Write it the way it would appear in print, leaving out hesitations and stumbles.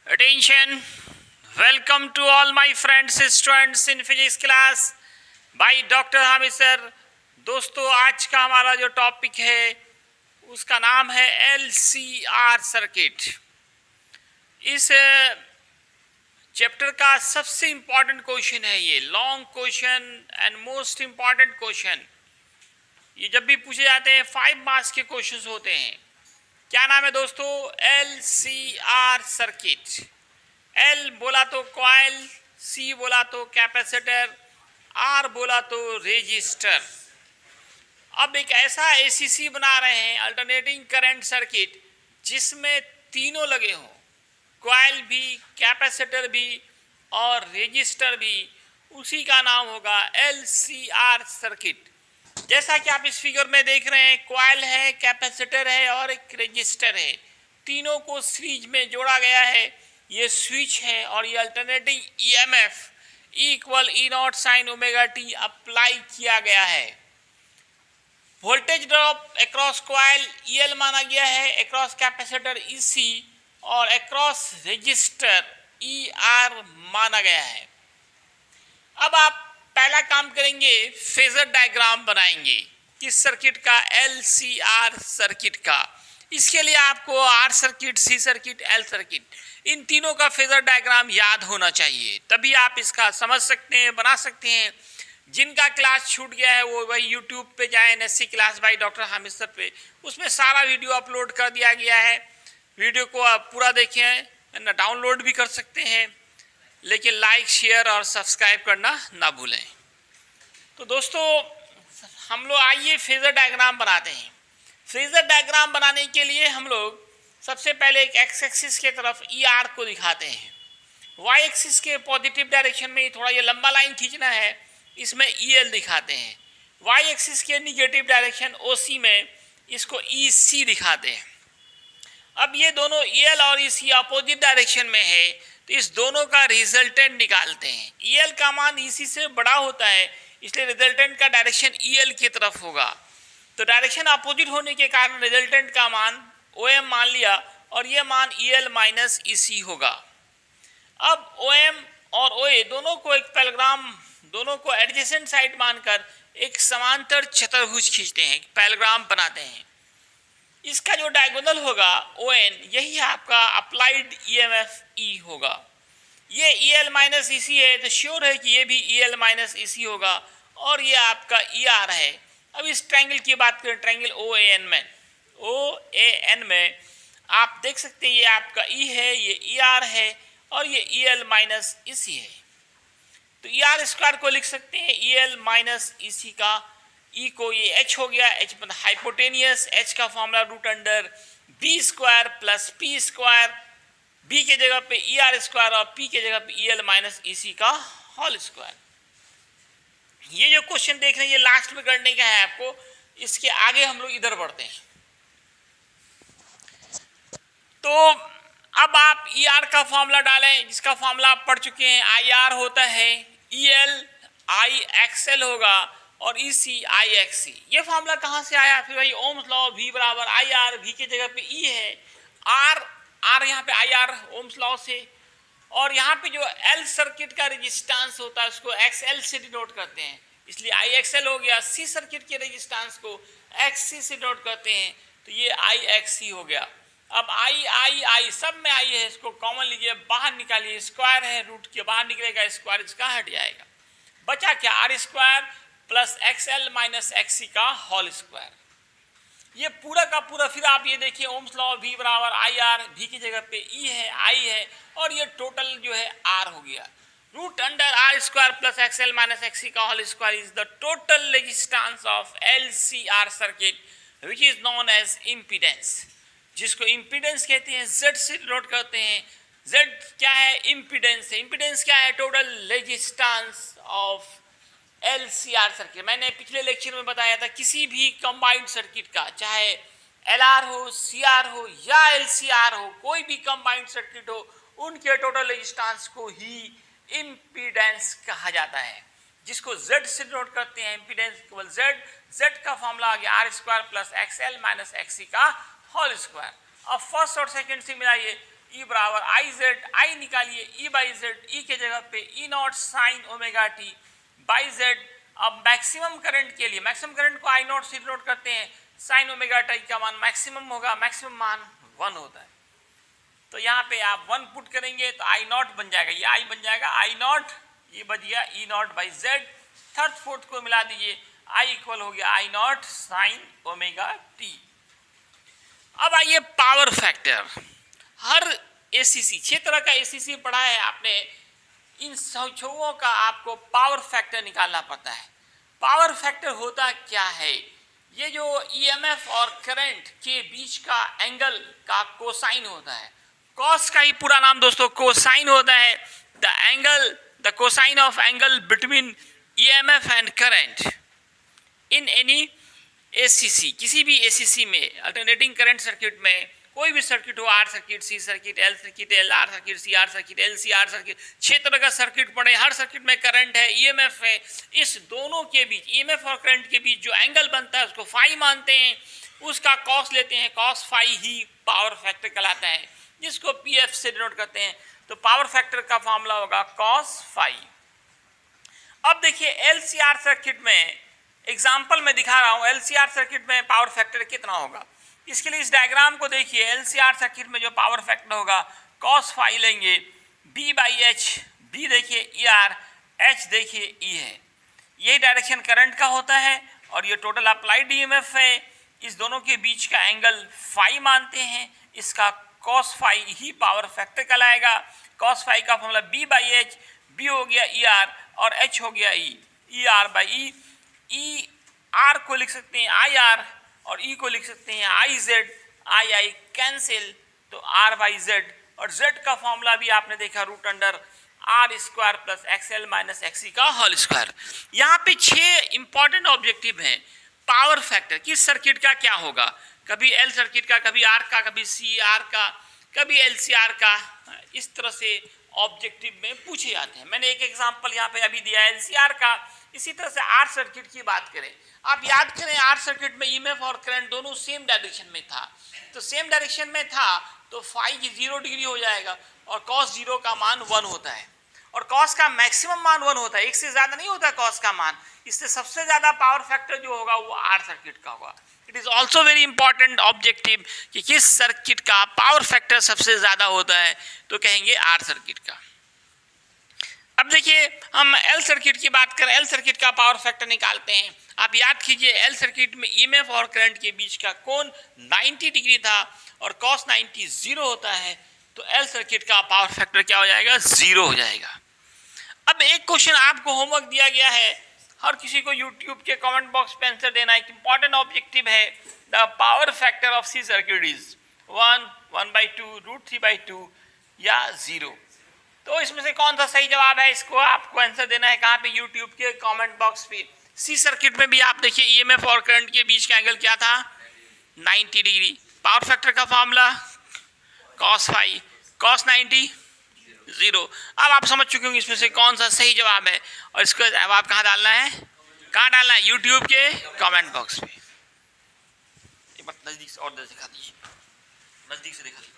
Attention! Welcome to all my friends, students in physics class by doctor Hamid sir. दोस्तों, आज का हमारा जो टॉपिक है उसका नाम है LCR सर्किट। इस चैप्टर का सबसे इम्पॉर्टेंट क्वेश्चन है ये, long question and most important question. ये जब भी पूछे जाते हैं 5 मार्क्स के क्वेश्चंस होते हैं। क्या नाम है दोस्तों? LCR circuit. L बोला तो कॉइल, C बोला तो कैपेसिटर, R बोला तो रेजिस्टर। अब एक ऐसा ACC बना रहे हैं, अल्टरनेटिंग करंट सर्किट, जिसमें तीनों लगे हों, कॉइल भी, कैपेसिटर भी और रेजिस्टर भी। उसी का नाम होगा LCR सर्किट। जैसा कि आप इस फिगर में देख रहे हैं, कॉइल है, कैपेसिटर है और एक रेजिस्टर है। तीनों को सीरीज में जोड़ा गया है। ये स्विच है और ये alternating EMF equal E0 sine omega t apply किया गया है। Voltage drop across coil EL माना गया है, अक्रॉस कैपेसिटर EC और अक्रॉस रेजिस्टर ER माना गया है। अब आप पहला काम करेंगे, फेजर डायग्राम बनाएंगे किस सर्किट का? LCR सर्किट का। इसके लिए आपको R circuit, C circuit, L circuit, इन तीनों का फेजर डायग्राम याद होना चाहिए, तभी आप इसका समझ सकते हैं, बना सकते हैं। जिनका क्लास छूट गया है वो वही यूट्यूब पे जाए, NSC class by doctor Hamid sir पे, उसमें सारा वीडियो अपलोड कर दिया गया है। वीडियो को आप पूरा देखें, डाउनलोड भी कर सकते हैं, लेकिन लाइक, शेयर और सब्सक्राइब करना ना भूलें। तो दोस्तों, हम लोग आइए फेजर डायग्राम बनाते हैं। फेजर डायग्राम बनाने के लिए हम लोग सबसे पहले एक एक्स एक्सिस के तरफ ER को दिखाते हैं। वाई एक्सिस के पॉजिटिव डायरेक्शन में थोड़ा ये लंबा लाइन खींचना है, इसमें EL दिखाते हैं। वाई एक्सिस के निगेटिव डायरेक्शन OC में इसको EC दिखाते हैं। अब ये दोनों EL और EC अपोजिट डायरेक्शन में है, तो इस दोनों का रिजल्टेंट निकालते हैं। EL का मान EC से बड़ा होता है, इसलिए रिजल्टेंट का डायरेक्शन EL की तरफ होगा। तो डायरेक्शन अपोजिट होने के कारण रिजल्टेंट का मान OM मान लिया और ये मान EL माइनस EC होगा। अब OM और OA दोनों को एक पैरेलग्राम, दोनों को एडजेसेंट साइड मानकर एक समांतर चतुर्भुज खींचते हैं, पैरेलग्राम बनाते हैं। इसका जो डायगोनल होगा ON, यही आपका अप्लाइड EMF E होगा। ये EL माइनस EC है, तो श्योर है कि ये भी EL माइनस EC होगा और ये आपका ER है। अब इस ट्रायंगल की बात करें, ट्रायंगल OAN में आप देख सकते हैं ये आपका E है, ये ER है और ये EL माइनस EC है। तो ER स्क्वायर को लिख सकते हैं EL माइनस EC का, E को ये H हो गया, H मतलब हाइपोटेनियस, H का formula root under B square plus P square, B के जगह पे ER स्क्वायर और P के जगह पे EL माइनस EC का होल स्क्वायर। ये जो क्वेश्चन देख रहे हैं ये लास्ट में करने का है आपको। इसके आगे हम लोग इधर बढ़ते हैं। तो अब आप ER का फॉर्मूला डालें, जिसका फॉर्मूला आप पढ़ चुके हैं। IR होता है EL IXL होगा और EC IXC। ये फॉर्मूला कहाँ से आया? फिर वही ओम्स लॉ, V बराबर IR, V की जगह पे E है, R यहाँ पे IR ओम्स लॉ से, और यहाँ पे जो L सर्किट का रेजिस्टेंस होता है उसको XL से डिनोट करते हैं, इसलिए IXL हो गया। C सर्किट के रेजिस्टेंस को XC से डिनोट करते हैं, तो ये IXC हो गया। अब I सब में I है, इसको कॉमन लीजिए, बाहर निकालिए, स्क्वायर है, रूट के बाहर निकलेगा, स्क्वायर इसका हट जाएगा। बचा क्या? R square plus XL minus XC का होल स्क्वायर। ये पूरा का पूरा, फिर आप ये देखिए ओम्स लॉ, V बराबर IR, V की जगह पे E है, I है और ये टोटल जो है R हो गया। Root under R square plus XL minus XC का whole square is the total resistance of LCR circuit which is known as impedance, जिसको इम्पीडेंस कहते हैं। Z से डिनोट करते हैं। Z क्या है? इम्पीडेंस है। इम्पीडेंस क्या है? Total resistance of LCR circuit. मैंने पिछले लेक्चर में बताया था, किसी भी कंबाइंड सर्किट का, चाहे LR हो, CR हो या LCR हो, कोई भी कंबाइंड सर्किट हो, उनके टोटल रेजिस्टेंस को ही इम्पीडेंस कहा जाता है, जिसको Z से डिनोट करते हैं। इम्पीडेंस केवल Z का फॉर्मूला आ गया R square plus XL minus XC का होल स्क्वायर। अब फर्स्ट और सेकंड से मिलाइए, ई बराबर आई जेड, आई निकालिए ई बाई जेड, ई के जगह पे E naught sine omega T by Z. अब मैक्सिमम करंट के लिए, मैक्सिमम करंट को आई नॉट से डिनोट करते हैं, साइन ओमेगा टी का मान मैक्सिमम होगा, मैक्सिमम मान 1 होता है। तो यहाँ पे आप 1 पुट करेंगे तो आई नॉट बन जाएगा, ये आई बन जाएगा आई नॉट, ये बच गया E naught by Z. Third fourth को मिला दीजिए, आई इक्वल हो गया I naught sine omega T. अब आइए पावर फैक्टर। हर एसीसी, 6 तरह का एसीसी पढ़ा है आपने, इन सबों का आपको पावर फैक्टर निकालना पड़ता है। पावर फैक्टर होता क्या है? ये जो ईएमएफ और करंट के बीच का एंगल का कोसाइन होता है। कॉस का ही पूरा नाम दोस्तों कोसाइन होता है। The angle, the cosine of angle between EMF and current in any ACC, किसी भी एसीसी में, अल्टरनेटिंग करंट सर्किट में, कोई भी सर्किट हो, R circuit, C circuit, L circuit, L R circuit, C R circuit, L C R circuit, 6 तरह का circuit पड़े, हर सर्किट में करंट है, ईएमएफ है। इस दोनों के बीच, ईएमएफ और करंट के बीच जो एंगल बनता है उसको फाई मानते हैं, उसका कॉस लेते हैं, कॉस फाई ही पावर फैक्टर कहलाता है, जिसको पीएफ से डिनोट करते हैं। तो पावर फैक्टर का फॉर्मूला होगा कॉस फाई। अब देखिए एलसीआर सर्किट में, एग्जाम्पल में दिखा रहा हूं, एलसीआर सर्किट में पावर फैक्टर कितना होगा। इसके लिए इस डायग्राम को देखिए, एलसीआर सर्किट में जो पावर फैक्टर होगा कॉस फाई लेंगे, बी बाई एच, बी देखिए ई आर, एच देखिए ई है, यही डायरेक्शन करंट का होता है और ये टोटल अप्लाइड ईएमएफ है। इस दोनों के बीच का एंगल फाई मानते हैं, इसका कॉस फाई ही पावर फैक्टर कहलाएगा। कॉस फाई का formula B by H, B हो गया ई आर और एच हो गया E, E R by E. E R को लिख सकते हैं आई आर और ई को लिख सकते हैं I Z, I I cancel तो आर बाई जेड, और जेड का फॉर्मूला भी आपने देखा root under R square plus XL minus XC का होल स्क्वायर। यहाँ पे 6 इंपॉर्टेंट ऑब्जेक्टिव हैं। पावर फैक्टर किस सर्किट का क्या होगा, कभी एल सर्किट का, कभी आर का, कभी सी आर का, कभी एल सी आर का, इस तरह से ऑब्जेक्टिव में पूछे जाते हैं। मैंने एक एग्जांपल यहाँ पे अभी दिया है एलसीआर का। इसी तरह से आर सर्किट की बात करें, आप याद करें आर सर्किट में ईएमएफ और करंट दोनों सेम डायरेक्शन में था, तो सेम डायरेक्शन में था तो फाई 0 डिग्री हो जाएगा और कॉस 0 का मान 1 होता है और कॉस का मैक्सिमम मान 1 होता है, एक से ज्यादा नहीं होता कॉस का मान। इससे सबसे ज्यादा पावर फैक्टर जो होगा वो आर सर्किट का होगा। It is also very important objective कि किस सर्किट का पावर फैक्टर सबसे ज्यादा होता है, तो कहेंगे आर सर्किट का। अब देखिए हम एल सर्किट की बात करें, एल सर्किट का पावर फैक्टर निकालते हैं। आप याद कीजिए एल सर्किट में ईएमएफ और करंट के बीच का कोण 90 डिग्री था और कॉस 90 0 होता है, तो एल सर्किट का पावर फैक्टर क्या हो जाएगा, 0 हो जाएगा। अब एक क्वेश्चन आपको होमवर्क दिया गया है, हर किसी को यूट्यूब के कमेंट बॉक्स पे आंसर देना। एक इंपॉर्टेंट ऑब्जेक्टिव है, the power factor of C circuit is 1, 1/2, √3/2 या 0। तो इसमें से कौन सा सही जवाब है, इसको आपको आंसर देना है कहाँ पे, यूट्यूब के कमेंट बॉक्स पे। सी सर्किट में भी आप देखिए ईएमएफ और करंट के बीच का एंगल क्या था, 90 डिग्री। पावर फैक्टर का फॉर्मूला कॉस फाई, कॉस 90 0। अब आप समझ चुके होंगे इसमें से कौन सा सही जवाब है, और इसको जवाब कहाँ डालना है, कहाँ डालना है, यूट्यूब के कमेंट बॉक्स पे। एक बार नजदीक से और दिखा दीजिए, नजदीक से दिखा दीजिए।